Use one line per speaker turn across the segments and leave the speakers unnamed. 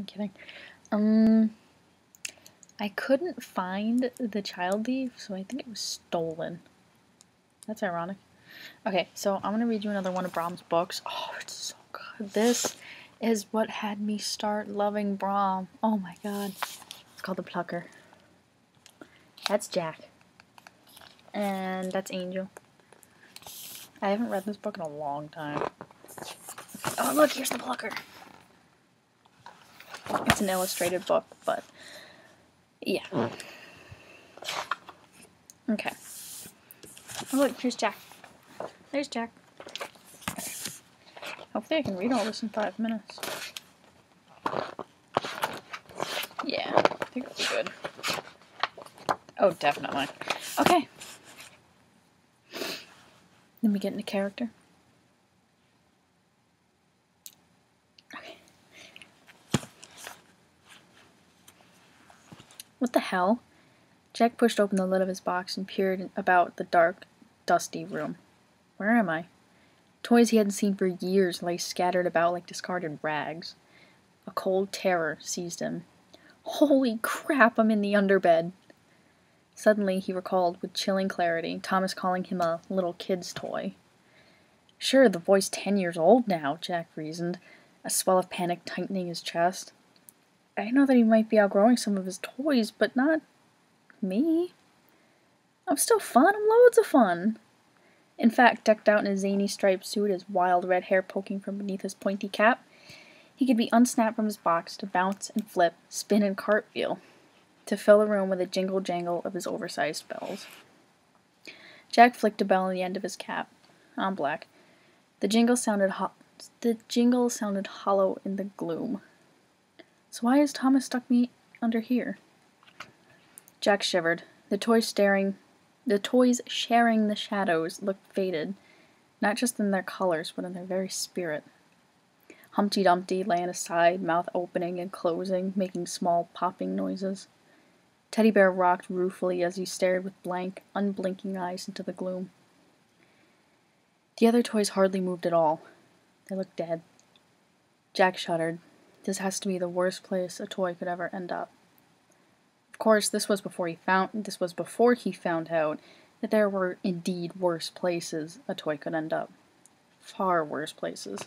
I'm kidding. I couldn't find the child thief, so I think it was stolen. That's ironic. Okay, so I'm gonna read you another one of Brahms' books. Oh, it's so good. This is what had me start loving Brahm. Oh my god. It's called The Plucker. That's Jack. And that's Angel. I haven't read this book in a long time. Oh, look, here's The Plucker. It's an illustrated book, but yeah. Okay. Oh, look, here's Jack. There's Jack. Okay. Hopefully I can read all this in 5 minutes. Yeah, I think it'll be good. Oh, definitely. Okay. Let me get into character. Okay. What the hell? Jack pushed open the lid of his box and peered about the dark, dusty room. Where am I? Toys he hadn't seen for years lay scattered about like discarded rags. A cold terror seized him. Holy crap, I'm in the underbed! Suddenly he recalled with chilling clarity Thomas calling him a little kid's toy. Sure, the boy's 10 years old now, Jack reasoned, a swell of panic tightening his chest. I know that he might be outgrowing some of his toys, but not me. I'm still fun, I'm loads of fun. In fact, decked out in a zany striped suit, his wild red hair poking from beneath his pointy cap, he could be unsnapped from his box to bounce and flip, spin and cartwheel, to fill the room with a jingle-jangle of his oversized bells. Jack flicked a bell on the end of his cap. On black. The jingle sounded hollow in the gloom. So why has Thomas stuck me under here? Jack shivered. The toys sharing the shadows looked faded, not just in their colors, but in their very spirit. Humpty Dumpty lay on his side, mouth opening and closing, making small popping noises. Teddy Bear rocked ruefully as he stared with blank, unblinking eyes into the gloom. The other toys hardly moved at all. They looked dead. Jack shuddered. This has to be the worst place a toy could ever end up. Of course, this was before he found out that there were indeed worse places a toy could end up. Far worse places.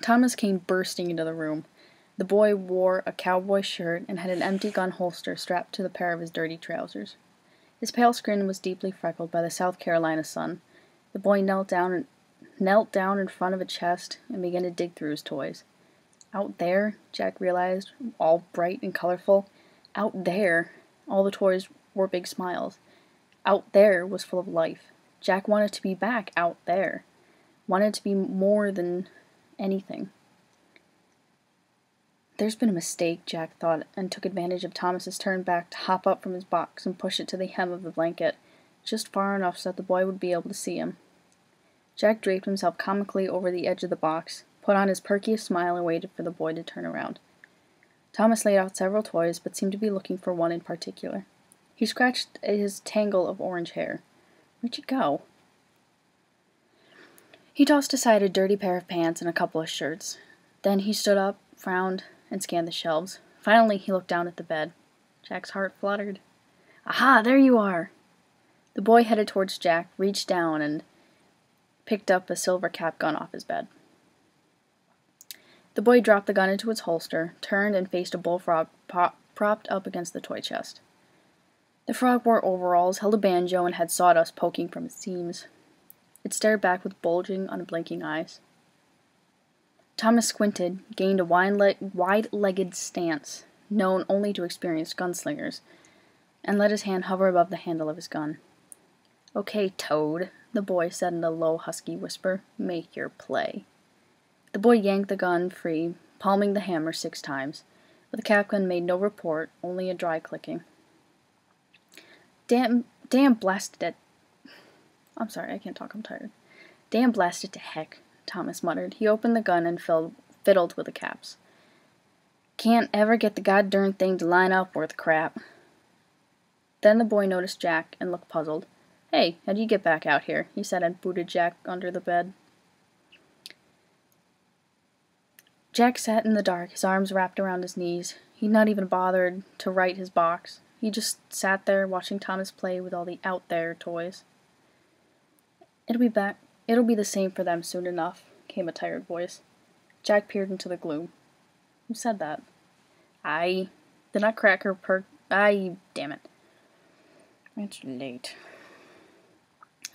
Thomas came bursting into the room. The boy wore a cowboy shirt and had an empty gun holster strapped to the pair of his dirty trousers. His pale skin was deeply freckled by the South Carolina sun. The boy knelt down in front of a chest and began to dig through his toys. Out there, Jack realized, all bright and colorful, out there, all the toys were big smiles. Out there was full of life. Jack wanted to be back out there. Wanted to be more than anything. There's been a mistake, Jack thought, and took advantage of Thomas's turn back to hop up from his box and push it to the hem of the blanket, just far enough so that the boy would be able to see him. Jack draped himself comically over the edge of the box, put on his perkiest smile, and waited for the boy to turn around. Thomas laid out several toys, but seemed to be looking for one in particular. He scratched at his tangle of orange hair. Where'd you go? He tossed aside a dirty pair of pants and a couple of shirts. Then he stood up, frowned, and scanned the shelves. Finally, he looked down at the bed. Jack's heart fluttered. Aha, there you are! The boy headed towards Jack, reached down, and picked up a silver cap gun off his bed. The boy dropped the gun into its holster, turned, and faced a bullfrog propped up against the toy chest. The frog wore overalls, held a banjo, and had sawdust poking from its seams. It stared back with bulging, unblinking eyes. Thomas squinted, gained a wide-legged stance, known only to experienced gunslingers, and let his hand hover above the handle of his gun. Okay, Toad, the boy said in a low, husky whisper, make your play. The boy yanked the gun free, palming the hammer 6 times, but the cap gun made no report, only a dry clicking. Damn blasted it. I'm sorry, I can't talk, I'm tired. Damn blasted to heck, Thomas muttered. He opened the gun and fiddled with the caps. Can't ever get the goddamn thing to line up worth crap. Then the boy noticed Jack and looked puzzled. Hey, how'd you get back out here? He said and booted Jack under the bed. Jack sat in the dark, his arms wrapped around his knees. He'd not even bothered to right his box. He just sat there watching Thomas play with all the out there toys. It'll be the same for them soon enough, came a tired voice. Jack peered into the gloom. Who said that? The Nutcracker damn it. It's late.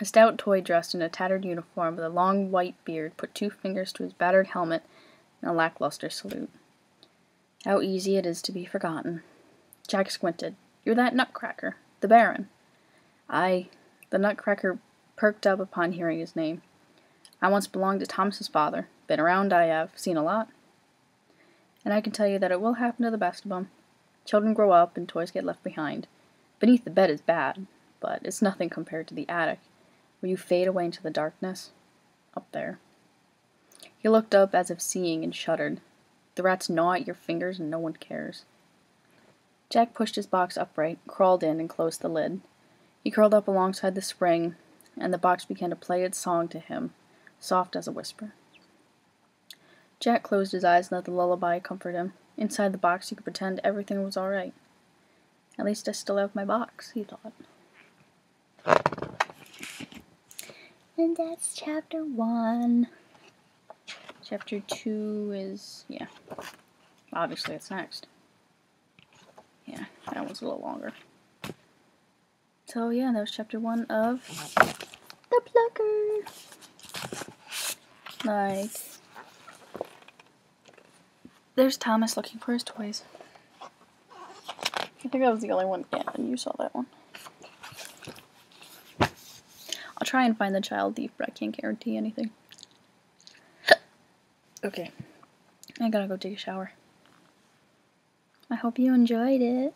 A stout toy dressed in a tattered uniform with a long white beard put 2 fingers to his battered helmet in a lackluster salute. How easy it is to be forgotten. Jack squinted. You're that Nutcracker, the Baron. Aye. The Nutcracker perked up upon hearing his name. I once belonged to Thomas's father. Been around, I have. Seen a lot. And I can tell you that it will happen to the best of 'em. Children grow up and toys get left behind. Beneath the bed is bad, but it's nothing compared to the attic, where you fade away into the darkness. Up there. He looked up as if seeing and shuddered. The rats gnaw at your fingers and no one cares. Jack pushed his box upright, crawled in, and closed the lid. He curled up alongside the spring, and the box began to play its song to him, soft as a whisper. Jack closed his eyes and let the lullaby comfort him. Inside the box he could pretend everything was all right. At least I still have my box, he thought. And that's chapter 1. Chapter 2 is, obviously it's next. Yeah, that one's a little longer. So yeah, that was chapter 1 of The Plucker. Like, there's Thomas looking for his toys. I think that was the only one. Yeah, and you saw that one. I'll try and find the child thief, but I can't guarantee anything. Okay. I gotta go take a shower. I hope you enjoyed it.